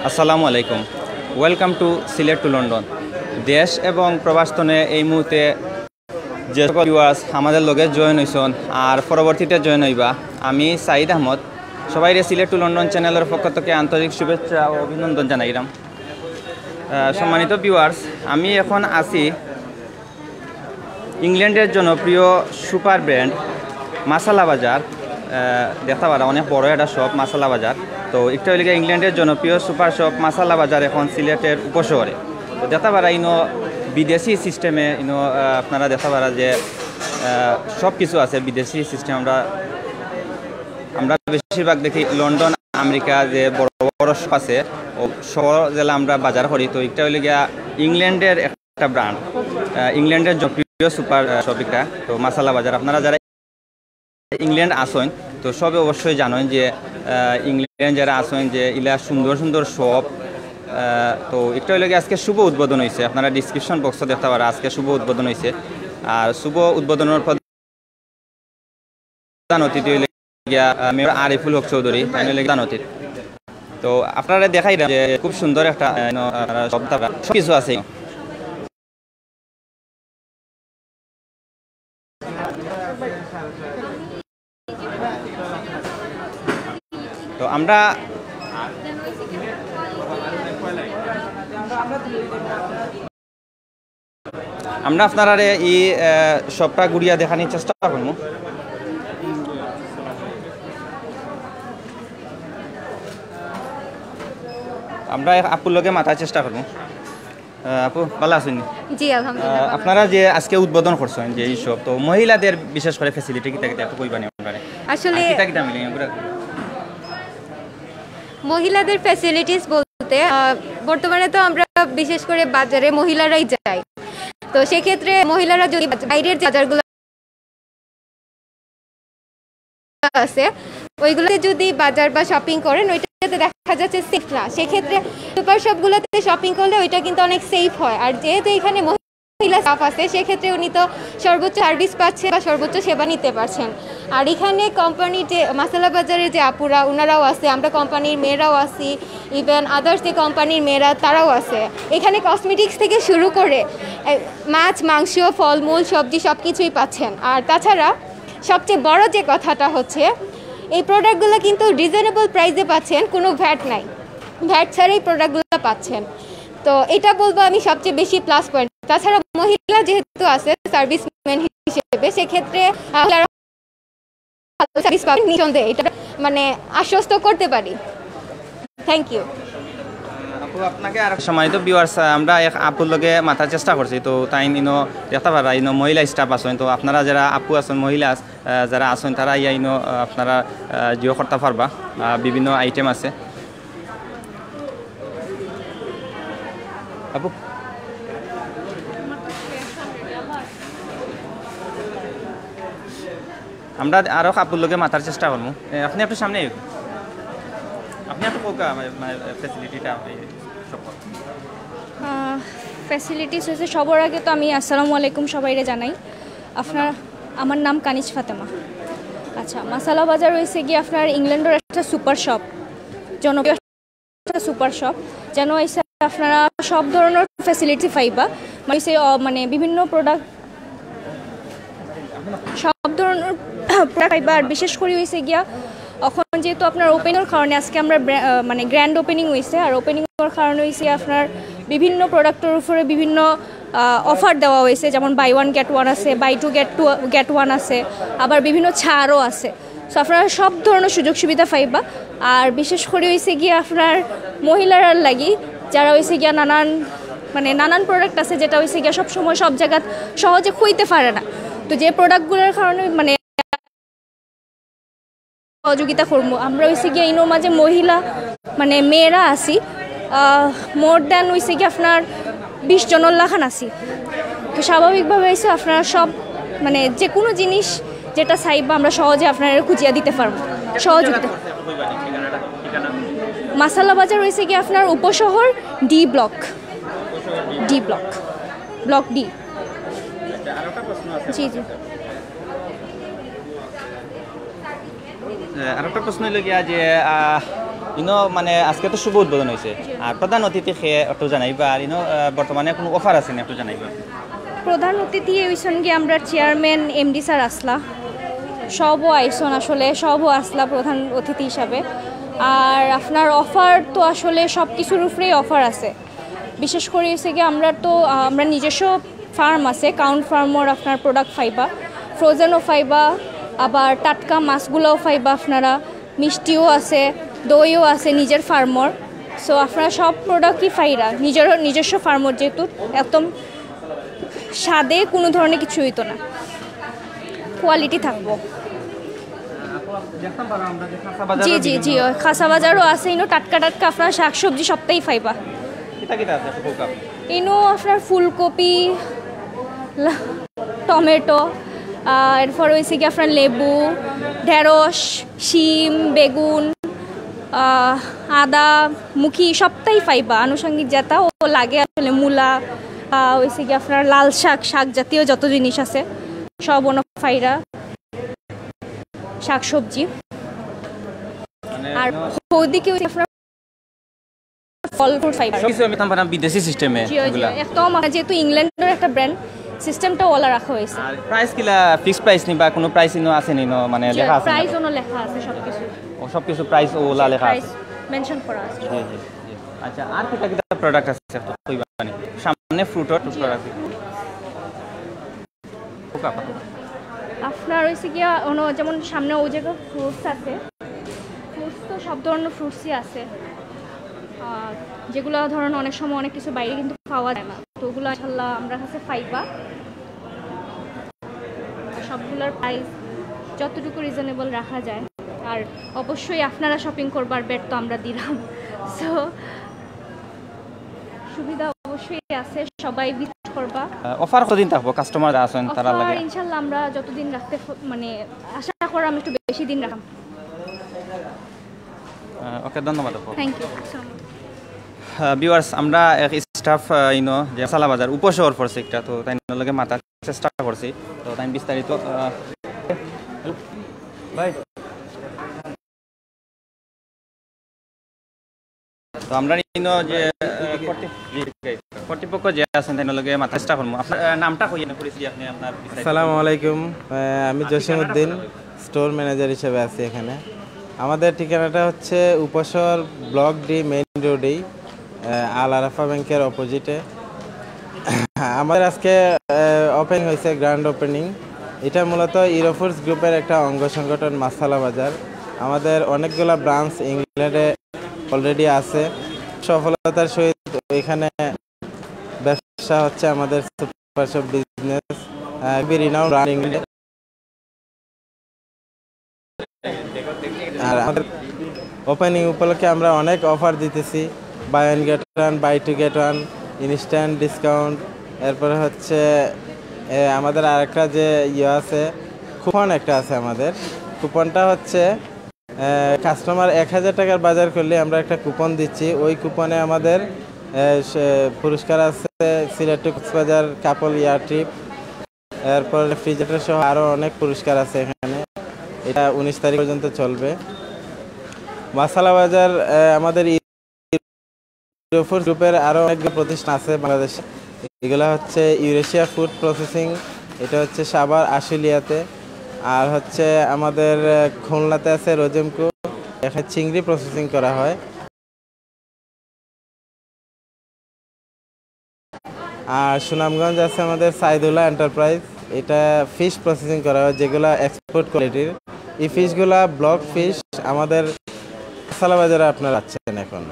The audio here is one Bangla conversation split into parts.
আসসালামু আলাইকুম। Welcome to Sylhet to London. দেশ এবং প্রবাসনে এই মুহূর্তে যে সকল ভিউয়ার্স আমাদের লগে জয়েন হয়েছেন আর পরবর্তীতে জয়েন হইবা, আমি সাইদ আহমদ সবাই সিলেট টু লন্ডন চ্যানেলের পক্ষ থেকে আন্তরিক শুভেচ্ছা ও অভিনন্দন জানাইলাম। সম্মানিত ভিউয়ার্স, আমি এখন আছি ইংল্যান্ডের জনপ্রিয় সুপার ব্র্যান্ড মাসালা বাজার। দেখতে পারা অনেক বড় একটা শপ মাসালা বাজার। তো একটা হইলে ইংল্যান্ডের জনপ্রিয় সুপার শপ মাসালা বাজার এখন সিলেটের উপশহরে। তো দেখতে পারা ইনো বিদেশি সিস্টেমে ইনো আপনারা দেখতে পারা যে সব কিছু আছে বিদেশি সিস্টেম। আমরা বেশিরভাগ দেখি লন্ডন আমেরিকা যে বড় বড় শপ আছে ও শহর জেলা আমরা বাজার করি। তো একটা হইলে গিয়া ইংল্যান্ডের একটা ব্র্যান্ড, ইংল্যান্ডের জনপ্রিয় সুপার শপ একটা। তো মাসালা বাজার আপনারা যারা ইংল্যান্ড আসেন তো সবে অবশ্যই জানেন যে ইংল্যান্ড যারা আসেন যে ইলা সুন্দর সুন্দর শপ। তো একটা হইলে আজকে শুভ উদ্বোধন হয়েছে, আপনারা ডিসক্রিপশন বক্সে দেখতে পারা আজকে শুভ উদ্বোধন হয়েছে। আর শুভ উদ্বোধনের প্রধান অতিথি হইলে মেয়র আরিফুল হক চৌধুরী প্রধান অতিথি। তো আপনারা দেখাই যে খুব সুন্দর একটা সব কিছু আছে। তো আমরা আপনারা এই সবটা ঘুরিয়া দেখানোর চেষ্টা করবো। আমরা আপুর লগে মাথার চেষ্টা করবো। আপু ভালো আছেন? জি আলহামদুলিল্লাহ। আপনারা যে আজকে উদ্বোধন করছেন যে এই সব, তো মহিলাদের বিশেষ করে ফ্যাসিলিটি কি থাকে একটু কইবানি আপনারা? আসলে মহিলাদের ফ্যাসিলিটিস বলতে বর্তমানে তো আমরা বিশেষ করে বাজারে মহিলারাই যাই। তো সেক্ষেত্রে মহিলারা যদি বাইরের বাজারগুলো আছে ওইগুলোতে যদি বাজার বা শপিং করেন ওইটাতে দেখা যাচ্ছে সেফ না। সেক্ষেত্রে সুপার শপগুলোতে শপিং করলে ওইটা কিন্তু অনেক সেফ হয়। আর যেহেতু এখানে মহিলা স্টাফ আছে সেক্ষেত্রে উনি তো সর্বোচ্চ সার্ভিস পাচ্ছে বা সর্বোচ্চ সেবা নিতে পারছেন। আর এখানে কোম্পানির যে মাসালা বাজারের যে আপুরা ওনারাও আছে, আমরা কোম্পানির মেয়েরাও আছি, ইভেন আদার্স যে কোম্পানির মেয়েরা তারাও আছে। এখানে কসমেটিক্স থেকে শুরু করে মাছ মাংস ফলমূল সবজি সব কিছুই পাচ্ছেন। আর তাছাড়া সবচেয়ে বড় যে কথাটা হচ্ছে এই প্রোডাক্টগুলো কিন্তু রিজনেবল প্রাইসে পাচ্ছেন, কোনো ভ্যাট নাই, ভ্যাট ছাড়াই প্রোডাক্টগুলো পাচ্ছেন। তো এটা বলবো আমি সবচেয়ে বেশি প্লাস পয়েন্ট। তাছাড়া মহিলা যেহেতু আছে সার্ভিসম্যান হিসেবে সেক্ষেত্রে সার্ভিস পাবেন নিঃসন্দেহে, এটা মানে আশ্বস্ত করতে পারি। থ্যাংক ইউ আপু আপনাকে। আর সম্মানিত ভিউয়ার্স, আমরা এক আপুর লগে মাথার চেষ্টা করছি। তো তাই ইনো দেখতে পারা ইনো মহিলা স্টাফ আছেন। তো আপনারা যারা আপু আছেন মহিলা যারা আছেন তারা ইয়া ইনো আপনারা জিও করতে পারবা, বিভিন্ন আইটেম আছে। আপু আমরা আরও আপুর লগে মাথার চেষ্টা করবো। আপনি একটু সামনে, আপনি একটু কোকা ফ্যাসিলিটিটা ফ্যাসিলিটিস হয়েছে সবার আগে তো আমি আসসালামু আলাইকুম সবাইরে জানাই। আমার নাম কানিজ ফাতেমা। আচ্ছা, মাসালা বাজার হয়েছে গিয়ে আপনার ইংল্যান্ডের একটা সুপার শপ, জনপ্রিয় একটা সুপার শপ। যেন এসে আপনারা সব ধরনের ফ্যাসিলিটি পাইবা, মানে বিভিন্ন প্রোডাক্ট সব ধরনের প্রোডাক্ট পাইবা। আর বিশেষ করে হয়েছে গিয়া এখন যেহেতু আপনার ওপেনের কারণে আজকে আমরা মানে গ্র্যান্ড ওপেনিং হয়েছে। আর ওপেনিংয়ের কারণে হয়েছে আপনার বিভিন্ন প্রোডাক্টের উপরে বিভিন্ন অফার দেওয়া হয়েছে, যেমন বাই ওয়ান গেট ওয়ান আছে, বাই টু গেট ওয়ান আছে, আবার বিভিন্ন ছাড়ও আছে। সো আপনারা সব ধরনের সুযোগ সুবিধা পাইবা। আর বিশেষ করে হয়েছে গিয়ে আপনার মহিলারা লাগি যারা হয়েছে গিয়া নানান প্রোডাক্ট আছে যেটা হয়েছে গিয়া সবসময় সব জায়গা সহজে খুঁজতে পারে না। তো যে প্রোডাক্টগুলোর কারণে মানে সহযোগিতা করবো আমরা হয়েছে গিয়ে ইনো মাঝে মহিলা মানে মেয়েরা আছি, মোর দ্যান হয়েছে গিয়ে আপনার 20 জনের লাখান আছি। তো স্বাভাবিকভাবে হয়েছে আপনারা সব মানে যে কোনো জিনিস যেটা চাইবা আমরা সহজে আপনারা খুঁজিয়া দিতে পারবো সহযোগিতা। মাসালা বাজার হয়েছে গিয়ে আপনার উপশহর ডি ব্লক, ব্লক ডি। জি জি আর একটা প্রশ্ন হইল গিয়া যে মানে আজকে তো শুভ উদ্বোধন হয়েছে আর প্রধান অতিথি খেয়ে একটু জানাইবা আর বর্তমানে কোনো অফার আছে না একটু জানাইবা। প্রধান অতিথি হইছেন কি আমরা চেয়ারম্যান এমডি স্যার আসলা, সবও আইসন, আসলে সবও আসলা প্রধান অতিথি হিসাবে। আর আপনার অফার তো আসলে সব কিছুর উপরেই অফার আছে। বিশেষ করে হচ্ছে কি আমরা নিজস্ব ফার্ম আছে, কাউন্ট ফার্মর আপনার প্রোডাক্ট পাইবা, ফ্রোজেনও পাইবা, আবার টাটকা মাছগুলোও পাইবা আপনারা, মিষ্টিও আছে, দইও আছে নিজের ফার্মর। সো আপনারা সব প্রোডাক্টই পাইরা নিজস্ব ফার্মর, যেহেতু একদম স্বাদে কোনো ধরনের কিছু হইতো না, কোয়ালিটি থাকবো। জি জি জি, খাসা বাজারও আছে, টাটকা টাটকা আপনার শাকসবজি সবটাই পাইবা। আপনার ফুলকপি, টমেটো, এরপর হয়েছে কি আপনার লেবু, ঢেঁড়স, শিম, বেগুন, আদা, মুখি সবটাই পাইবা। আনুষঙ্গিক যেটা ও লাগে আসলে মূলা, হয়েছে কি আপনার লাল শাক জাতীয় যত জিনিস আছে সব ফাইরা, শাকসবজি। আর ওদিকে আপনার ফল ফ্রুট ফাইবার বিদেশি সিস্টেমে একদম, যেহেতু ইংল্যান্ডের একটা ব্র্যান্ড, সিস্টেমটা ওলা রাখা হয়েছে। আর প্রাইস কিলা ফিক্স প্রাইস নি বা কোনো প্রাইস ইনো আছে নি মানে লেখা আছে? প্রাইস ওনো লেখা আছে সবকিছু, ও সবকিছু প্রাইস ওলা লেখা আছে, মেনশন করা আছে। জি জি জি। আচ্ছা, আর কি কি প্রোডাক্ট আছে তো কইবা মানে সামনে ফ্রুটর প্রোডাক্ট ওকা আপনার হইছে কি যেমন সামনে ওই জায়গা ফ্রুটস আছে, ফ্রুটস তো সব ধরনের ফ্রুটসই আছে, যেগুলো ধরুন অনেক সময় অনেক কিছু বাইরে কিন্তু পাওয়া যায় না, তো ওগুলো ইনশাআল্লাহ আমরা কাছে পাইবা। সবগুলোর প্রাইস যতটুকু রিজনেবল রাখা যায়। আর অবশ্যই আপনারা শপিং করবার বেড তো আমরা দিলাম, সো সুবিধা অবশ্যই আছে, সবাই ভিজিট করবা। অফার কতদিন থাকবো কাস্টমার আসেন তারা লাগে? ইনশাআল্লাহ আমরা যতদিন রাখতে মানে আশা করি আমি একটু বেশি দিন রাখলাম। ওকে, ধন্যবাদ। Thank you. ভিউয়ার্স, আমরা এক স্টাফ যে মাসালা বাজার উপশহর পড়ছে একটা, তো তাই লগে মাতার চেষ্টা করছি, তো তাই বিস্তারিত ভাই তো আমরা যে কর্তৃপক্ষ যে আছেন তাই লগে মাতার চেষ্টা করবো। আপনার নামটা কইয়ে না করেছি আপনি আপনার? আসসালামু আলাইকুম, আমি জসিমউদ্দিন, স্টোর ম্যানেজার হিসেবে আছি এখানে। আমাদের ঠিকানাটা হচ্ছে উপশহর ব্লক ডি, মেইন রোডেই, আল আরাফা ব্যাংকের অপোজিটে। আমাদের আজকে ওপেন হয়েছে, গ্র্যান্ড ওপেনিং। এটা মূলত ইউরোফুডস গ্রুপের একটা অঙ্গ সংগঠন মাসালা বাজার। আমাদের অনেকগুলো ব্রাঞ্চ ইংল্যান্ডে অলরেডি আছে। সফলতার সহিত এখানে ব্যবসা হচ্ছে আমাদের সুপার শপ বিজনেস, ইংল্যান্ডে। আর আমাদের ওপেনিং উপলক্ষে আমরা অনেক অফার দিতেছি, buy one get one, buy two get one, instant discount. এরপরে হচ্ছে আমাদের আরেকটা যে আছে, কুপন একটা আছে আমাদের। কুপনটা হচ্ছে কাস্টমার 1000 টাকার বাজার করলে আমরা একটা কুপন দিচ্ছি। ওই কুপনে আমাদের পুরস্কার আছে সিলেট টু কক্সবাজার কাপল ইয়ার ট্রিপ, এরপর রেফ্রিজারেটর সহ আরও অনেক পুরস্কার আছে এখানে। এটা 19 তারিখ পর্যন্ত চলবে। মাসালা বাজার আমাদের ইউরোফুড গ্রুপের আরও অনেক প্রতিষ্ঠান আছে বাংলাদেশে। এগুলো হচ্ছে ইউরেশিয়া ফুড প্রসেসিং, এটা হচ্ছে সাভার আশুলিয়াতে, আর হচ্ছে আমাদের খুলনাতে আছে রোজেমকো, এখানে চিংড়ি প্রসেসিং করা হয়। আর সুনামগঞ্জ আছে আমাদের সাইদুল্লাহ এন্টারপ্রাইজ, এটা ফিশ প্রসেসিং করা হয় যেগুলো এক্সপোর্ট কোয়ালিটির। এই ফিশগুলা ব্লক ফিশ আমাদের মাসালা বাজারে আপনারা পাচ্ছেন এখন।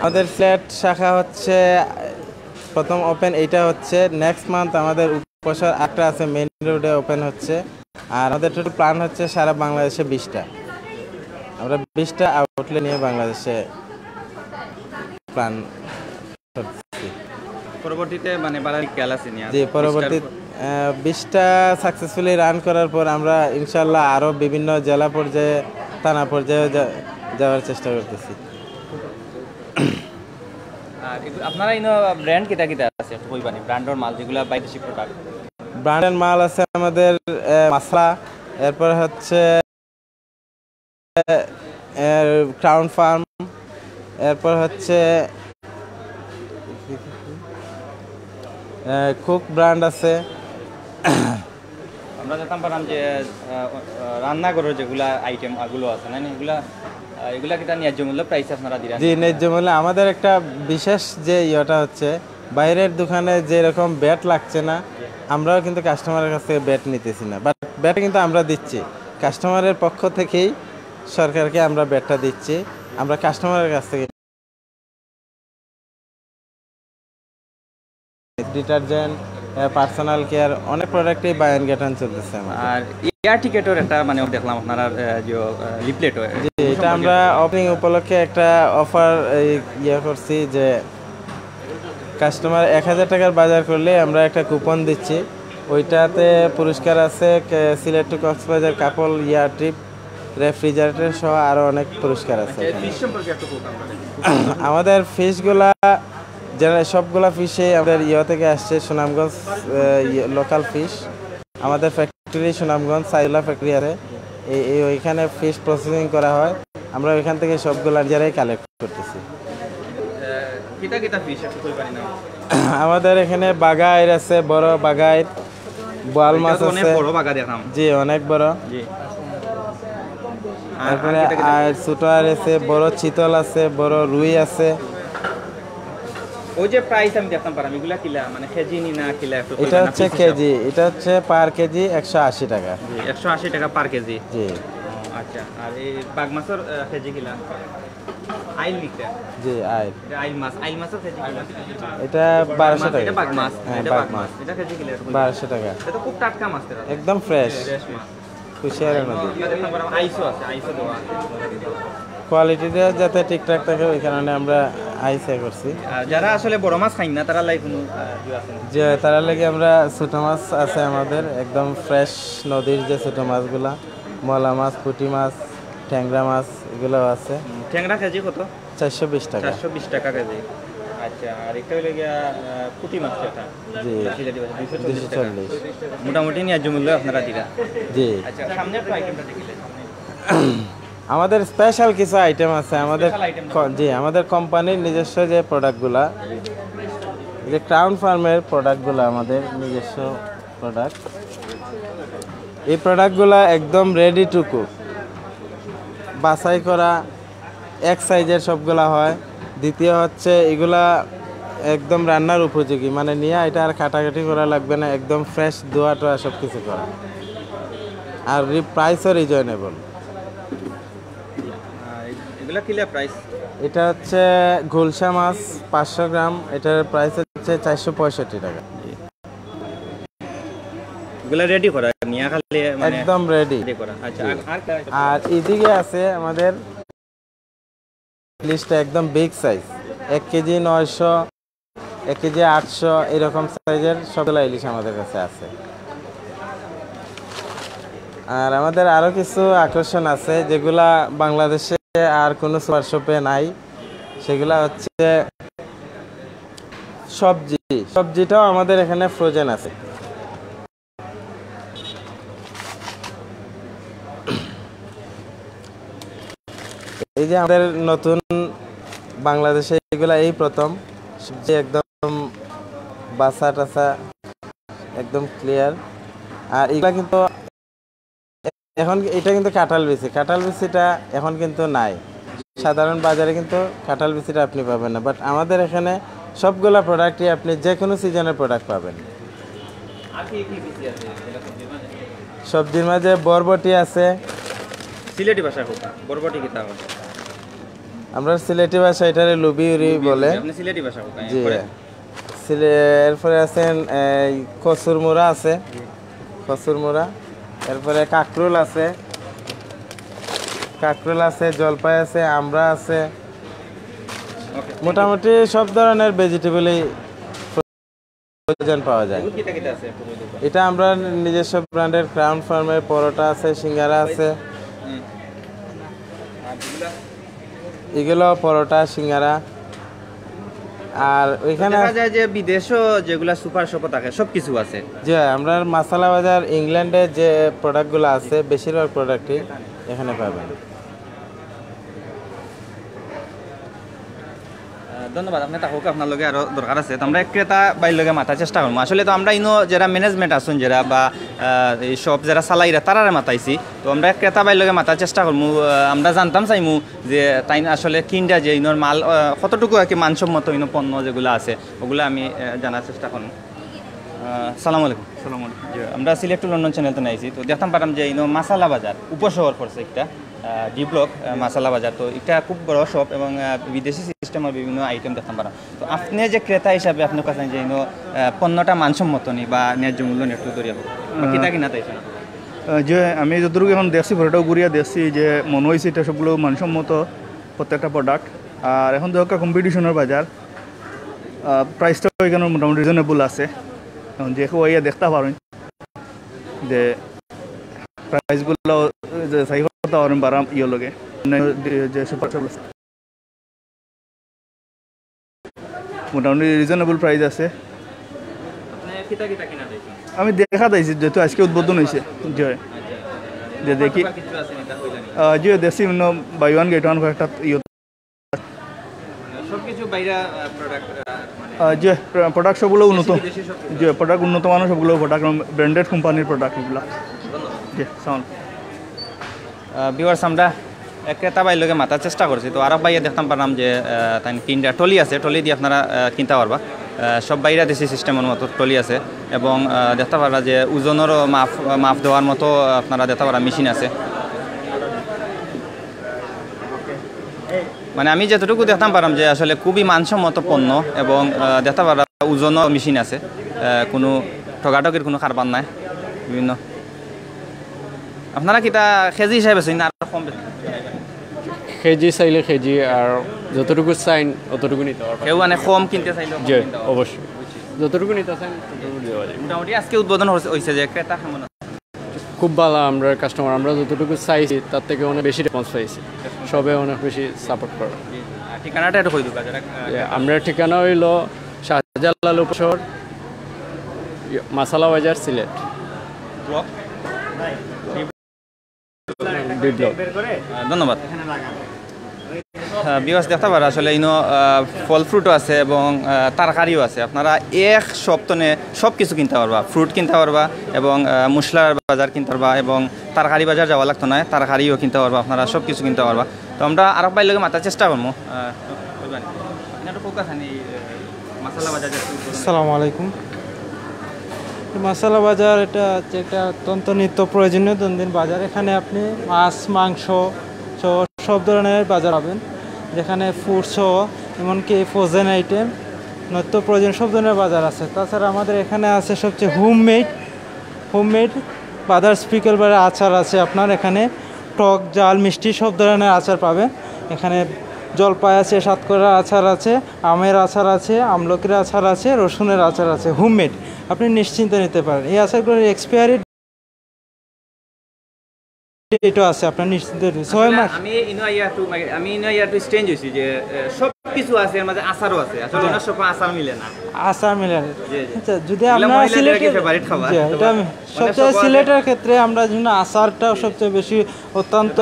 আমাদের সিলেট শাখা হচ্ছে প্রথম ওপেন, এইটা হচ্ছে নেক্সট মান্থ। আমাদের উপশহর 8টা আছে, মেইন রোডে ওপেন হচ্ছে। আর আমাদের টোটাল প্ল্যান হচ্ছে সারা বাংলাদেশে 20টা, আমরা 20টা আউটলেট নিয়ে বাংলাদেশে প্ল্যান করছি। পরবর্তীতে মানে জি, পরবর্তী 20টা সাকসেসফুলি রান করার পর আমরা ইনশাল্লাহ আরও বিভিন্ন জেলা পর্যায়ে, থানা পর্যায়ে যাওয়ার চেষ্টা করতেছি। আর আপনারা ব্র্যান্ড কিটা কিটা আছে কইবানি? ব্র্যান্ডর মাল যেগুলো বাইদেশি প্রোডাক্ট, ব্র্যান্ডের মাল আছে আমাদের মাসলা, এরপর হচ্ছে ক্রাউন ফার্ম, এরপর হচ্ছে কুক ব্র্যান্ড আছে। আমরা জানতাম পারলাম যে রান্নাঘরের যেগুলা আইটেম এগুলো আছে না এগুলা কিটা ন্যায্য মূল্য প্রাইস আপনারা দিলেন? জি, ন্যায্য মূল্যে। আমাদের একটা বিশেষ যে ইয়েটা হচ্ছে বাইরের দোকানে যেরকম ব্যাট লাগছে না, আমরাও কিন্তু কাস্টমারের কাছ থেকে ব্যাট নিতেছি না, বাট ব্যাট কিন্তু আমরা দিচ্ছি কাস্টমারের পক্ষ থেকেই, সরকারকে আমরা ব্যাটটা দিচ্ছি, আমরা কাস্টমারের কাছ থেকে। ডিটারজেন্ট, পার্সোনাল কেয়ার, অনেক প্রোডাক্টই বাই অ্যান্ড গেট অন চলতেছে আমার। আর এয়ার টিকেটের একটা মানে দেখলাম আপনারা যে লিফলেট, জি, এটা আমরা ওপেনিং উপলক্ষে একটা অফার ইয়ে করছি যে কাস্টমার 1000 টাকার বাজার করলে আমরা একটা কুপন দিচ্ছি, ওইটাতে পুরস্কার আছে সিলেট টু কক্সবাজার কাপল ইয়ার ট্রিপ, রেফ্রিজারেটর সহ আরও অনেক পুরস্কার আছে। আমাদের ফিশগুলা সবগুলা ফিশে আমাদের ইয়ে থেকে আসছে, সুনামগঞ্জ লোকাল ফিশ। আমাদের ফ্যাক্টরি সুনামগঞ্জ সাইলা ফ্যাক্টরি আছে, ওইখানে ফিশ প্রসেসিং করা হয়, আমরা ওইখান থেকে সবগুলা যারাই কালেক্ট করতেছি। আমাদের এখানে বাগাইর আছে, বড় বাগাইর, বোয়াল মাছ আছে। জি, অনেক বড়। তারপরে আর ছোট আর আছে, বড় চিতল আছে, বড় রুই আছে। ওই যে প্রাইস আমি দেখতাম পারাম এগুলা কিলা মানে কেজি নি না কিলা? এটা হচ্ছে কেজি, এটা হচ্ছে পার কেজি 180 টাকা। 180 টাকা পার কেজি। জি। আচ্ছা, আর এই বাগ মাছের কেজি কিলা? আইল নিতে? জি, আইল। এটা আইল মাছের কেজি কিলা? এটা 1200 টাকা। এটা বাগ মাছ। হ্যাঁ, এটা বাগ বাগ মাছ। মাছ। এটা কেজি কিলা? 1200 টাকা। এটা তো খুব টাটকা মাছ, একদম ফ্রেশ মাছ। কুশিয়ারা নদী। দেখতাম পারাম আইসও আছে, আইসও দেওয়া। কোয়ালিটিটা যাতে ঠিকঠাক থাকে ওই কারণে আমরা আইসে করছি। যারা আসলে বড় মাছ খাই না তারা লাই কোনো আছে না? যে তারা লাগে আমরা ছোট মাছ আছে আমাদের, একদম ফ্রেশ নদীর যে ছোট মাছগুলা, মলা মাছ, পুঁটি মাছ, ট্যাংরা মাছ, এগুলো আছে। ট্যাংরা কেজি কত? 420 টাকা। 420 টাকা কেজি। আচ্ছা, আর একটা হইলে গিয়া পুঁটি মাছ যেটা? জি, 240। মোটামুটি ন্যায্য মূল্য আপনারা দিরা? জি। আচ্ছা, সামনে একটু আইটেমটা দেখিলে। আমাদের স্পেশাল কিছু আইটেম আছে আমাদের। জি, আমাদের কোম্পানির নিজস্ব যে প্রোডাক্টগুলা, যে ক্রাউন ফার্মের প্রোডাক্টগুলো আমাদের নিজস্ব প্রোডাক্ট। এই প্রোডাক্টগুলো একদম রেডি টু কুক, বাছাই করা, এক সাইজের সবগুলা হয়। দ্বিতীয় হচ্ছে এগুলা একদম রান্নার উপযোগী, মানে নিয়ে এটা আর কাটাকাটি করা লাগবে না, একদম ফ্রেশ ধোয়া টোয়া সব কিছু করা, আর প্রাইসও রিজনেবল। এগুলা কিলা প্রাইস? এটা হচ্ছে গুলশা মাছ 500 গ্রাম, এটার প্রাইস হচ্ছে 465 টাকা। এগুলা রেডি করা নিয়া খালি মানে একদম রেডি করা। আচ্ছা, আর এদিকে আছে আমাদের লিস্টটা একদম বিগ সাইজ, 1 কেজি 900, 1 কেজি 800, এরকম সাইজের সবগুলা ইলিশ আমাদের কাছে আছে। আর আমাদের আরো কিছু আকর্ষণ আছে যেগুলা বাংলাদেশে আর কোনো সুপার শপে নাই, সেগুলা হচ্ছে সবজিটাও আমাদের এখানে ফ্রোজেন আছে। এই যে আমাদের নতুন বাংলাদেশে এগুলা এই প্রথম সবজি, একদম বাসা টাসা একদম ক্লিয়ার। আর এগুলা কিন্তু এখন এটা কিন্তু কাঁঠাল বিচিটা এখন কিন্তু নাই, সাধারণ বাজারে কিন্তু কাঁঠাল বিচিটা আপনি পাবেন না, বাট আমাদের এখানে সবগুলা প্রোডাক্টই আপনি যে কোনো সিজনের প্রোডাক্ট পাবেন। সবজির মাঝে বরবটি আছে। সিলেটি ভাষা কোথা? বরবটি কি তা? আমরা সিলেটি ভাষা এটারে লুবিউরি বলে। আপনি সিলেটি ভাষা কোথা? জি, এরপরে আছেন কচুরমুড়া আছে, কচুরমুড়া। এরপরে কাকরুল আছে, জলপাই আছে, আমড়া আছে। মোটামুটি সব ধরনের ভেজিটেবলই ফ্রোজেন পাওয়া যায়। এটা আমরা নিজস্ব ব্র্যান্ডের ক্রাউন ফার্মের পরোটা আছে, সিঙ্গারা আছে। এগুলো পরোটা, সিঙ্গারা। আর ওইখানে দেখা যায় যে বিদেশও যেগুলা সুপার শপ থাকে সব কিছু আছে। যে আমরা মাসালা বাজার ইংল্যান্ডের যে প্রোডাক্টগুলো আছে বেশিরভাগ প্রোডাক্টই এখানে পাবেন। ধন্যবাদ। আপনি তাহলে আপনার লগে আরও দরকার আছে, তো আমরা ক্রেতা বাইর লগে মাথার চেষ্টা করবো। আসলে তো আমরা ইনো যারা ম্যানেজমেন্ট আসুন যারা বা এই সব যারা চালাইরা তারারে মাতাইছি, তো আমরা ক্রেতা বাইর লগে মাথার চেষ্টা করবো। আমরা জানতাম চাইমু যে তাই আসলে কিনটা যে ইনোর মাল কতটুকু আর কি মানসম্মত ইনো পণ্য যেগুলো আছে ওগুলো আমি জানার চেষ্টা করবো। সালাম আলাইকুম। সালাম আলাইকুম। যে আমরা সিলেট টু লন্ডন চ্যানেল তো নাইছি, তো দেখতাম পারাম যে ইনো মাসালা বাজার উপশহর পড়ছে একটা ডি ব্লক মাসালা বাজার। তো এটা খুব বড় শপ এবং বিদেশি সিস্টেমের বিভিন্ন আইটেম দেখতাম পারাম। তো আপনি যে ক্রেতা হিসাবে আপনার কাছে যে ইনো পণ্যটা মানসম্মত নি বা ন্যায্য মূল্য নেটু দরিয়া কিনা কিনা তাইছে না? যে আমি যতটুকু এখন দেখছি ফটোটাও ঘুরিয়ে দেখছি যে মনে হয়েছে এটা সবগুলো মানসম্মত প্রত্যেকটা প্রোডাক্ট। আর এখন দেখা কম্পিটিশনের বাজার, প্রাইসটাও এখানে মোটামুটি রিজনেবল আছে। এখন যে ইয়ে দেখতে পারেন যে প্রাইসগুলো যে সাই করতে পারেন বারাম ইয়ে লগে যে সুপার শপ মোটামুটি রিজনেবল প্রাইস আছে। আমি দেখা দিয়েছি যেহেতু আজকে উদ্বোধন হয়েছে যে দেখি যে দেখছি বাই ওয়ান গেট ওয়ান কয়েকটা ইয়ে যে প্রোডাক্ট সবগুলো উন্নত, যে প্রোডাক্ট উন্নত মানের সবগুলো প্রোডাক্ট ব্র্যান্ডেড কোম্পানির প্রোডাক্ট এগুলো। জি সাউন্ড ভিউয়ার্স আমরা ক্রেতা বাইর লগে মাথার চেষ্টা করছি। তো আরব বাইরে দেখতাম পারলাম যে তাই তিনটা টলি আছে, টলি দিয়ে আপনারা কিনতে পারবা। সব বাইরে দেশি সিস্টেমের মতো টলি আছে এবং দেখতে পারবা যে ওজনেরও মাপ দেওয়ার মতো আপনারা দেখতে পারা মেশিন আছে। মানে আমি যতটুকু দেখতাম পারাম যে আসলে খুবই মানসম্মত পণ্য এবং দেখতে পারা ওজনও মেশিন আছে, কোনো ঠগাঠকির কোনো কারবার নাই। বিভিন্ন আপনারা কিটা কেজি হিসাবে আছেন না আর কম বেশি? কেজি চাইলে কেজি আর যতটুকু চাইন অতটুকু নিতে পারবেন। কেউ মানে কম কিনতে চাইলে জি অবশ্যই যতটুকু নিতে চাইন ততটুকু দেওয়া যায়। মোটামুটি আজকে উদ্বোধন হয়েছে যে ক্রেতা কেমন আছে? খুব ভালো আমরা কাস্টমার, আমরা যতটুকু চাইছি তার থেকে অনেক বেশি রেসপন্স পাইছি, সবে অনেক বেশি সাপোর্ট করে। ঠিকানাটা একটু কই দিবা? আমরা ঠিকানা হইল শাহজালাল উপশহর মাসালা বাজার সিলেট ডি ব্লক। ধন্যবাদ। বিবাস দেখতে পারা আসলে ইনো ফল ফ্রুটও আছে এবং তরকারিও আছে। আপনারা এক সপ্তনে সব কিছু কিনতে পারবা, ফ্রুট কিনতে পারবা এবং মশলার বাজার কিনতে পারবা এবং তরকারি বাজার যাওয়া লাগতো না, তরকারিও কিনতে পারবা, আপনারা সব কিছু কিনতে পারবা। তো আমরা আরো বাইর লগে মাথার চেষ্টা করবো। আসসালামু আলাইকুম। মশালা বাজার এটা হচ্ছে একটা অত্যন্ত নিত্য প্রয়োজনীয় দৈনন্দিন বাজার। এখানে আপনি মাছ মাংস সব ধরনের বাজার পাবেন, যেখানে ফুড সহ এমনকি ফ্রোজেন আইটেম নিত্য প্রয়োজন সব ধরনের বাজার আছে। তাছাড়া আমাদের এখানে আছে সবচেয়ে হোমমেড বাজার স্পিকেল বা আচার আছে। আপনার এখানে টক জাল মিষ্টি সব ধরনের আচার পাবেন। এখানে জলপাই আছে, সাতকরা আচার আছে, আমের আচার আছে, আমলকির আচার আছে, রসুনের আচার আছে, হোমমেড। আপনি নিশ্চিন্তে নিতে পারেন। এই আচারগুলোর এক্সপায়ারি ডেটও আছে, আপনার নিশ্চিন্তে 6 মাস। আমি ইনো ইয়ার টু স্টেঞ্জ হইছি যে সব কিছু আছে, এর মাঝে আচারও আছে। আসলে ওনার সব আচার মিলে না, আচার মিলে না। আচ্ছা, যদি আমরা সিলেটের সবচেয়ে সিলেটের ক্ষেত্রে আমরা জন্য আচারটা সবচেয়ে বেশি অত্যন্ত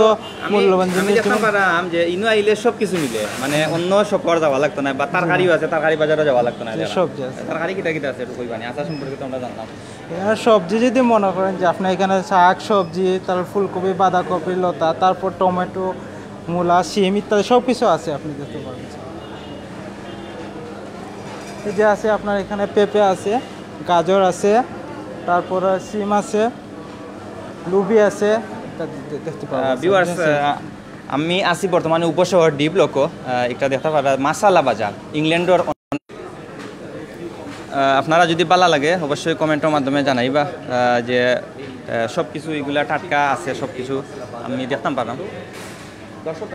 মূল্যবান জিনিস। দেখতে পারাম যে ইনো আইলে সব কিছু মিলে, মানে অন্য সপর যাওয়া লাগতো না, বা তরকারিও আছে, তরকারি বাজারও যাওয়া লাগতো না। সবজি আছে, তরকারি কিটা কিটা আছে একটু কইবানি? আচার সম্পর্কে তো আমরা জানতাম। সবজি যদি মনে করেন যে আপনি এখানে শাক সবজি, তারপর ফুলকপি, বাঁধাকপি, লতা, তারপর টমেটো, মূলা, শিম ইত্যাদি সব কিছু আছে, আপনি দেখতে পাবেন। এই যে আছে আপনার এখানে পেঁপে আছে, গাজর আছে, তারপরে শিম আছে, লুবি আছে, দেখতে পাবেন। ভিউয়ার্স, আমি আছি বর্তমানে উপশহর ডি ব্লক। একটা দেখতে পারা মাসালা বাজার ইংল্যান্ডর। আপনারা যদি ভালো লাগে অবশ্যই কমেন্টের মাধ্যমে জানাইবা যে সব কিছু এগুলা টাটকা আছে, সব কিছু আমি দেখতাম পারলাম। দর্শক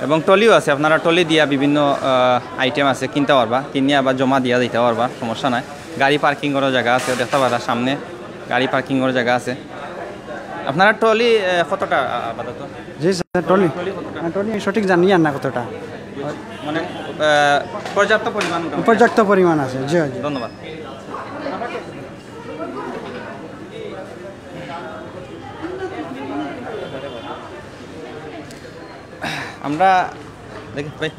এবং টলিও আছে, আপনারা টলি দিয়া বিভিন্ন আইটেম আছে কিনতে পারবা, কিনে আবার জমা দিয়া দিতে পারবা, সমস্যা নাই। গাড়ি পার্কিং করার জায়গা আছে দেখতে পারা সামনে। গাড়ি পার্কিংয়ের জায়গা আছে। আপনারা ট্রলি কতটা আপাতত? জি স্যার, ট্রলি ট্রলি সঠিক জানি আর না কতটা, মানে পর্যাপ্ত পরিমাণ? পর্যাপ্ত পরিমাণ আছে। জি জি, ধন্যবাদ। আমরা দেখি ভাই,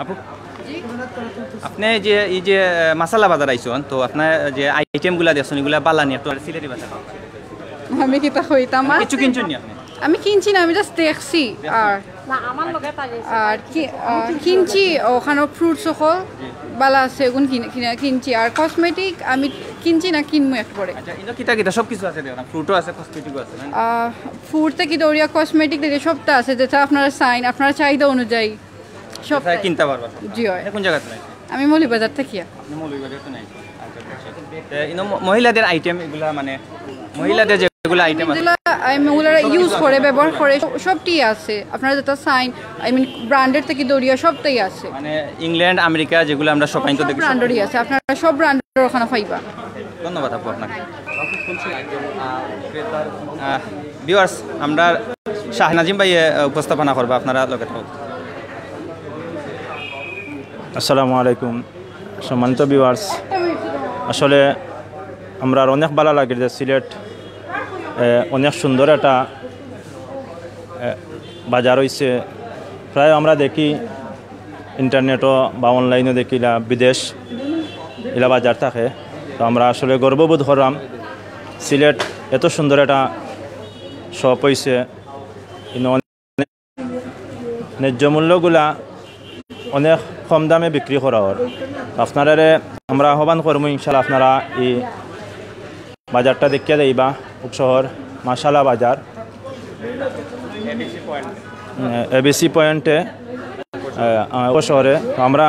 আপু আপনি যে এই যে মাসালা বাজার আইসন, তো আপনার যে আইটেমগুলা দেখছেন এগুলা বালানি একটু সিলেটি ভাষা আমি কি তা হইতাম কিছু কিনছেন নি আপনি? আমি কিনছি না, আমি জাস্ট দেখছি। আর কিনছি ওখানে ফ্রুটস সকল বালা আছে, ওগুন কিনছি। আর কসমেটিক আমি কিনছি না, কিনবো একটু পরে। আচ্ছা, এটা কিটা কিটা সব কিছু আছে দেখুন, ফ্রুটও আছে, কসমেটিকও আছে। ফুড থেকে দৌড়িয়া কসমেটিক থেকে সবটা আছে, যেটা আপনারা চাইন, আপনার চাহিদা অনুযায়ী সব কিনতে পারবা। জি হয়। কোন জায়গাতে নাই? আমি মৌলভীবাজার থেকে। আপনি মৌলভীবাজার তো নাই? আচ্ছা, মহিলাদের আইটেম এগুলা, মানে মহিলাদের যেগুলো আইটেম আছে মহিলারা ইউজ করে, ব্যবহার করে, সবটি আছে। আপনারা যেটা চাইন, আই মিন ব্র্যান্ডের থেকে দৌড়িয়া সবটাই আছে। মানে ইংল্যান্ড, আমেরিকা যেগুলো আমরা শপিং তো দেখি, ব্র্যান্ডেরই আছে। আপনারা সব ব্র্যান্ডের ওখানে পাইবা। ধন্যবাদ আপু আপনাকে। ভিউয়ার্স, আমরা শাহ নাজিম ভাই উপস্থাপনা করবো, আপনারা লোকে থাকুন। আসসালামু আলাইকুম সম্মানিত ভিউয়ার্স, আসলে আমরা অনেক ভালো লাগে যে সিলেট অনেক সুন্দর একটা বাজার হয়েছে। প্রায় আমরা দেখি ইন্টারনেটও বা অনলাইনও দেখি বিদেশ এলা বাজার থাকে। তো আমরা আসলে গর্ববোধ করলাম সিলেট এত সুন্দর একটা শপ হয়েছে। ন্যায্য মূল্যগুলা অনেক কম দামে বিক্রি করা হয়। আপনারা আমরা আহ্বান করবো ইনশাল্লাহ আপনারা এই বাজারটা দেখিয়ে দেইবা। উপশহর মাসালা বাজার এবিসি পয়েন্টে উপশহরে। আমরা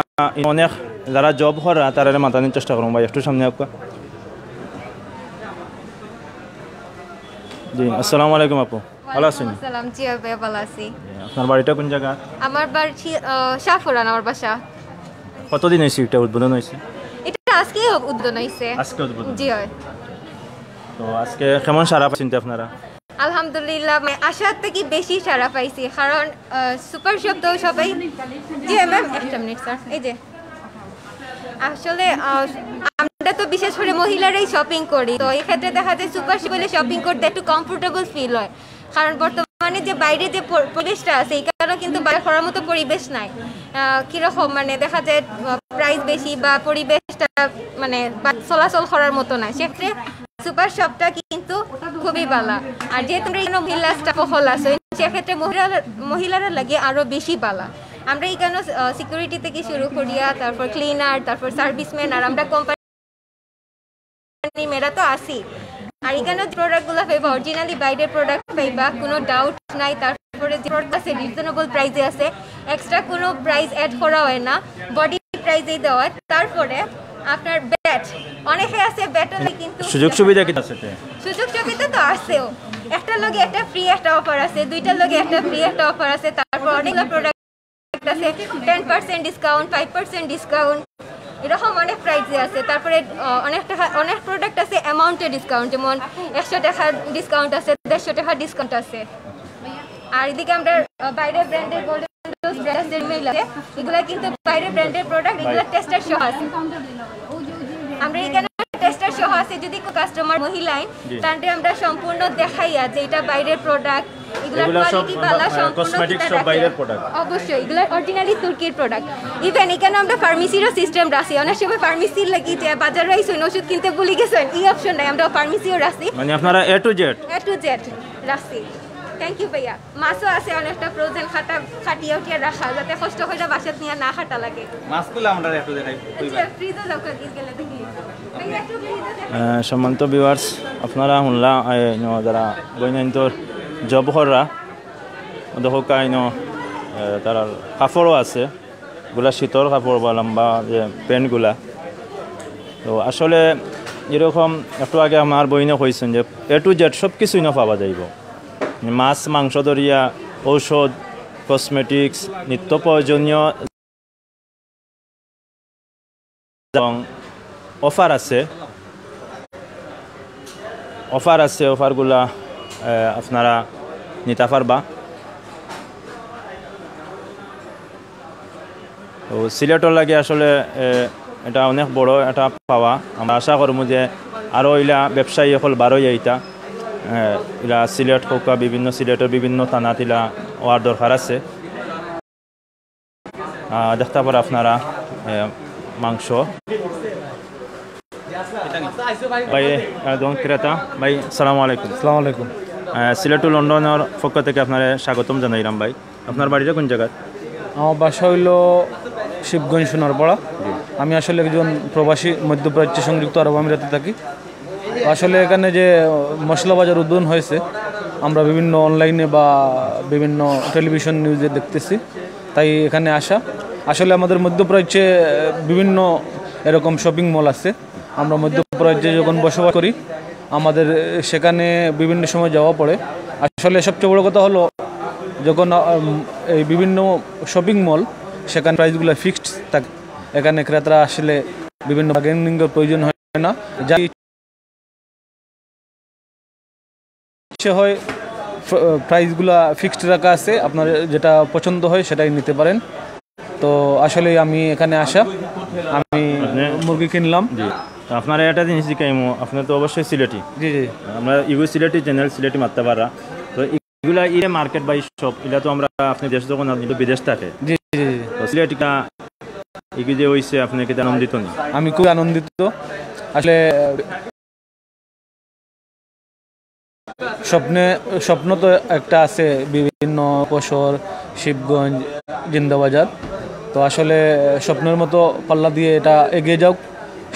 অনেক যারা জব করা তারা মাতানোর চেষ্টা করবো। ভাই একটু সামনে আপকা। জি আসসালামু আলাইকুম আপু, ভালো আছেন? আসসালাম, জি ভাই ভালো আছি। আপনার বাড়িটা কোন জায়গা? আমার বাড়ি শাহপুরান, আমার বাসা। কতদিন হয়েছে এটা উদ্বোধন হয়েছে? এটা আজকে উদ্বোধন হয়েছে। আজকে উদ্বোধন? জি হয়। তো আজকে কেমন সারা পাচ্ছেন আপনারা? আলহামদুলিল্লাহ, আশার থেকে বেশি সারা পাইছি, কারণ সুপার শপ তো সবাই। জি ম্যাম, একটা মিনিট স্যার। এই যে আসলে আমরা তো বিশেষ করে মহিলারাই শপিং করি, তো এই ক্ষেত্রে দেখা যায় সুপার শপ বলে শপিং করতে একটু কমফোর্টেবল ফিল হয়। কারণ বর্তমানে যে বাইরে যে পরিবেশটা আছে, এই কারণে কিন্তু বাইরে করার মতো পরিবেশ নাই। কীরকম মানে দেখা যায় প্রাইস বেশি বা পরিবেশটা মানে চলাচল করার মতো নাই। সেক্ষেত্রে সুপার শপটা কিন্তু খুবই ভালো। আর যেহেতু আমরা মহিলা স্টাফ হল আছে, সেক্ষেত্রে মহিলারা লাগে আরও বেশি ভালো। আমরা এখানে সিকিউরিটি থেকে শুরু করিয়া, তারপর ক্লিনার, তারপর সার্ভিসম্যান, আর আমরা কোম্পানি মেয়েরা তো আসি। আর এখানে প্রোডাক্টগুলো পাইবা অরিজিনালি বাইরের প্রোডাক্ট পাইবা, কোনো ডাউট নাই। তারপরে যে প্রোডাক্ট আছে রিজনেবল প্রাইসে আছে, এক্সট্রা কোনো প্রাইস অ্যাড করা হয় না, বডি প্রাইসেই দেওয়া হয়। তারপরে আপনার ব্যাট অনেকে আছে, ব্যাটলে কিন্তু সুযোগ সুবিধা কি আছে? সুযোগ সুবিধা তো আছেও, একটার লগে একটা ফ্রি একটা অফার আছে, দুইটার লগে একটা ফ্রি একটা অফার আছে। তারপর অনেকগুলো প্রোডাক্ট আছে 10% ডিসকাউন্ট, 5% ডিসকাউন্ট, এরকম অনেক প্রাইসে আছে। তারপরে অনেক প্রোডাক্ট আছে অ্যামাউন্টে ডিসকাউন্ট, যেমন 100 টাকা ডিসকাউন্ট আছে, 150 টাকা ডিসকাউন্ট আছে। আর এদিকে আমরা বাইরের ব্র্যান্ডের গোল্ডেন ডোজ ব্র্যান্ডের মেইল আছে, এগুলা কিন্তু বাইরের ব্র্যান্ডের প্রোডাক্ট, এগুলা টেস্টার সহ আছে। আমরা এখানে টেস্টার সহ আছে, যদি কাস্টমার মহিলায় তাহলে আমরা সম্পূর্ণ দেখাইয়া যে এটা বাইরের প্রোডাক্ট, এগুলোর কোয়ালিটি ভালো, সম্পূর্ণ বাইরের প্রোডাক্ট। অবশ্যই এগুলো অরিজিনালি তুর্কির প্রোডাক্ট। ইভেন এখানে আমরা ফার্মেসিরও সিস্টেম রাখছি। অনেক সময় ফার্মেসির লাগি যে বাজারে আইসেন ওষুধ কিনতে ভুলে গেছেন, এই অপশন নাই, আমরা ফার্মেসিও রাখছি। মানে আপনারা এ টু জেড রাখছি। থ্যাংক ইউ ভাইয়া। মাছও আছে অনেকটা ফ্রোজেন খাটিয়া উঠিয়া রাখা, যাতে কষ্ট করে বাসাত নিয়ে না খাটা লাগে। মাছগুলো আমরা একটু দেখাই, ফ্রিজও যাও গেলে দেখি। সম্মানিত ভিউয়ার্স, আপনারা শুনলা যারা বৈনান্তর জব করা দেখো কাইন তার কাপড়ও আছে, এগুলা শীতর কাপড় বা লম্বা যে প্যান্টগুলা। তো আসলে এরকম একটু আগে আমার বইনে কইছেন যে এ টু জেড সব কিছুই না পাওয়া যাইব। মাছ মাংস ধরিয়া ঔষধ, কসমেটিক্স, নিত্য প্রয়োজনীয় এবং অফার আছে, অফারগুলা আপনারা নিতে পারবা। তো সিলেটর লাগে আসলে এটা অনেক বড় এটা পাওয়া। আমরা আশা করবো যে আরও ইলা ব্যবসায়ী হল বারোই এইটা ইলা সিলেট হোকা বিভিন্ন সিলেটের বিভিন্ন থানাত ইলা হওয়ার দরকার আছে। দেখতে পারে আপনারা মাংস ভাই একজন ক্রেতা। ভাই সালামু আলাইকুম। আসসালামু আলাইকুম। সিলেট টু লন্ডনের পক্ষ থেকে আপনার স্বাগতম জানাইলাম। ভাই আপনার বাড়িটা কোন জায়গায়? আমার বাসা হইল শিবগঞ্জ সোনারপাড়া। আমি আসলে একজন প্রবাসী মধ্যপ্রাচ্যে সংযুক্ত আরব আমিরাতে থাকি। আসলে এখানে যে মশলা বাজার উদ্বোধন হয়েছে আমরা বিভিন্ন অনলাইনে বা বিভিন্ন টেলিভিশন নিউজে দেখতেছি, তাই এখানে আসা। আসলে আমাদের মধ্যপ্রাচ্যে বিভিন্ন এরকম শপিং মল আছে। আমরা মধ্যপ্রাচ্যে যখন বসবাস করি আমাদের সেখানে বিভিন্ন সময় যাওয়া পড়ে। আসলে সবচেয়ে বড় কথা হলো যখন এই বিভিন্ন শপিং মল সেখানে প্রাইসগুলো ফিক্সড থাকে, এখানে ক্রেতারা আসলে বিভিন্ন বার্গেনিংয়ের প্রয়োজন হয় না। যা ইচ্ছে হয় প্রাইসগুলো ফিক্সড রাখা আছে, আপনার যেটা পছন্দ হয় সেটাই নিতে পারেন। তো আসলে আমি এখানে আসা, আমি মুরগি কিনলাম। আপনারা একটা জিনিস শিখাইমো, আপনার তো অবশ্যই সিলেটি। জি জি, আমরা ইগো সিলেটি চ্যানেল সিলেটি মারতে পারা। তো এগুলা ইয়ে মার্কেট বা সব এটা তো আমরা আপনি দেশ যখন আপনি তো বিদেশ থাকে। জি জি, তো সিলেটিটা এগিয়ে যে হয়েছে আপনি কি আনন্দিত নি? আমি খুব আনন্দিত। আসলে স্বপ্ন তো একটা আছে, বিভিন্ন পশর শিবগঞ্জ জিন্দাবাজার। তো আসলে স্বপ্নের মতো পাল্লা দিয়ে এটা এগিয়ে যাও,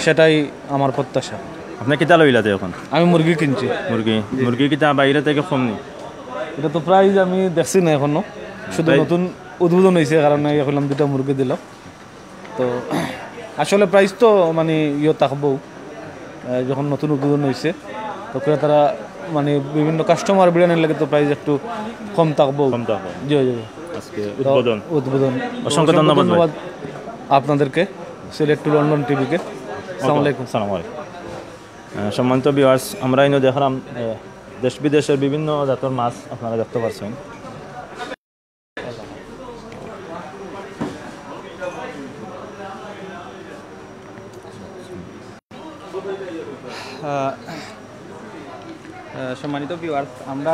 সেটাই আমার প্রত্যাশা। আপনি কিতা লইলাতে এখন? আমি মুরগি কিনছি। মুরগি কিতা বাইরে থেকে কম নি? এটা তো প্রাইস আমি দেখছি না এখনো, শুধু নতুন উদ্বোধন হয়েছে কারণে এখন দুটা মুরগি দিলাম। তো আসলে প্রাইস তো মানে থাকবো, যখন নতুন উদ্বোধন হয়েছে তো ক্রেতারা মানে বিভিন্ন কাস্টমার বিরিয়ানির লাগে তো প্রাইস একটু কম থাকবো। জি জি, আজকে উদ্বোধন। অসংখ্য ধন্যবাদ আপনাদেরকে, সিলেট টু লন্ডন টিভিকে। আসসালামু আলাইকুম। সম্মানিত ভিউয়ার্স, আমরা ইনো দেখলাম দেশ বিদেশের বিভিন্ন জাতের মাছ আপনারা দেখতে পাচ্ছেন। সম্মানিত ভিউয়ার্স, আমরা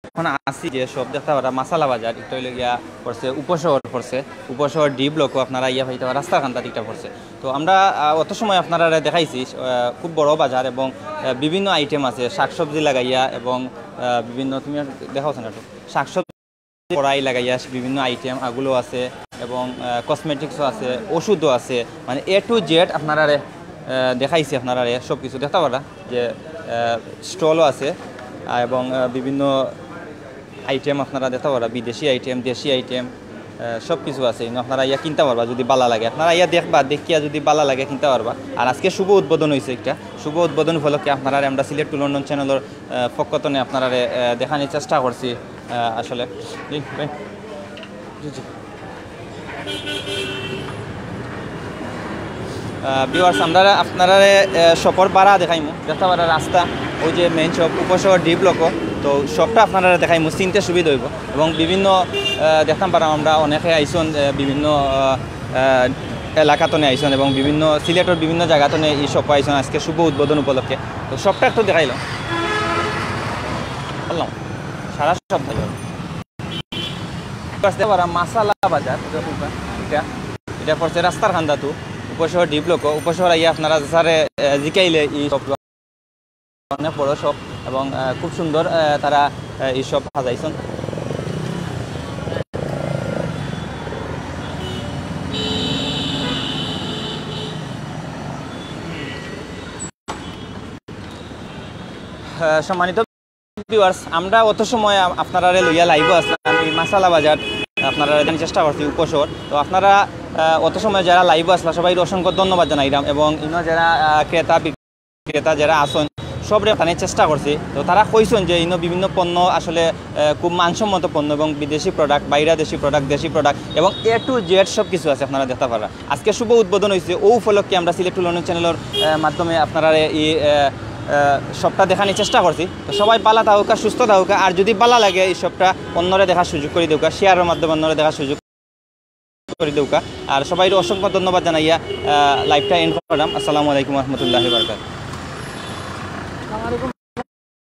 এখন আসি যে সব দেখতে পারা মাসালা বাজার একটা হইলে গিয়া পড়ছে উপশহর ডি ব্লকও আপনারা ইয়া পাইতে পারা রাস্তার কান্তা দিকটা পড়ছে। তো আমরা অত সময় আপনারা দেখাইছি খুব বড় বাজার এবং বিভিন্ন আইটেম আছে, শাকসবজি লাগাইয়া এবং বিভিন্ন তুমি দেখাওছ না একটু শাকসবজি কড়াই লাগাইয়া বিভিন্ন আইটেম এগুলো আছে এবং কসমেটিক্সও আছে, ওষুধও আছে, মানে A to Z আপনারা দেখাইছি। আপনারা সব কিছু দেখতে পারা যে স্টলও আছে এবং বিভিন্ন আইটেম আপনারা দেখতে পারা, বিদেশি আইটেম দেশি আইটেম সব কিছু আছে। আপনারা ইয়া কিনতে পারবা যদি বালা লাগে, আপনারা ইয়া দেখবা, দেখিয়া যদি বালা লাগে কিনতে পারবা। আর আজকে শুভ উদ্বোধন হয়েছে, একটা শুভ উদ্বোধন উপলক্ষে আপনারা আমরা সিলেট টু লন্ডন চ্যানেলের পক্ষতনে আপনারা দেখানোর চেষ্টা করছি আসলে। জি ভাই, জি জি ভিউয়ার্স, আপনারা শপর পাড়া দেখাইমু, দেখতে পারা রাস্তা ওই যে মেইন শপ উপশহর ডি ব্লকও। তো সবটা আপনারা দেখাইমু, চিনতে সুবিধা হইব এবং বিভিন্ন দেখতাম পারাম আমরা অনেকে আইসন বিভিন্ন এলাকাতনে আইসন এবং বিভিন্ন সিলেটের বিভিন্ন জায়গাতনে এই শপ আইসন আজকে শুভ উদ্বোধন উপলক্ষে। তো সবটা একটু দেখাইলাম, বললাম সারা সব পারা মাসালা বাজার। এটা পড়ছে রাস্তার খান্দাতু উপশহর ডি ব্লকও। উপশহর আইয়া আপনারা স্যারে জিকাইলে এই সব অনেক বড় শপ এবং খুব সুন্দর তারা এই সব সাজাইছেন। সম্মানিত ভিউয়ার্স, আমরা অত সময় আপনারা লইয়া লাইভ আসলাম এই মাসালা বাজার, আপনারা জানার চেষ্টা করছি উপশহর। তো আপনারা অত সময় যারা লাইভ আসলা সবাই অসংখ্য ধন্যবাদ জানাইলাম এবং ইনো যারা ক্রেতা যারা আসন সবরে তানের চেষ্টা করছি। তো তারা কইছেন যে ইনো বিভিন্ন পণ্য আসলে খুব মানসম্মত পণ্য এবং বিদেশি প্রোডাক্ট, বাইরা দেশি প্রোডাক্ট, দেশি প্রোডাক্ট এবং A to Z সব কিছু আছে আপনারা দেখতে পারা। আজকে শুভ উদ্বোধন হয়েছে, ও উপলক্ষে আমরা সিলেট টু লন্ডন চ্যানেলের মাধ্যমে আপনারা এই সবটা দেখানোর চেষ্টা করছি। তো সবাই পালা থাকুকা, সুস্থ থাকুকা, আর যদি পালা লাগে এই সবটা অন্যরে দেখার সুযোগ করে দেউকা, শেয়ারের মাধ্যমে অন্যরে দেখার সুযোগ করে দেউকা। আর সবাই অসংখ্য ধন্যবাদ জানাইয়া লাইভটা এন্ড করলাম। আসসালামু আলাইকুম রহমতুল্লাহি ওয়া বারাকাতুহু।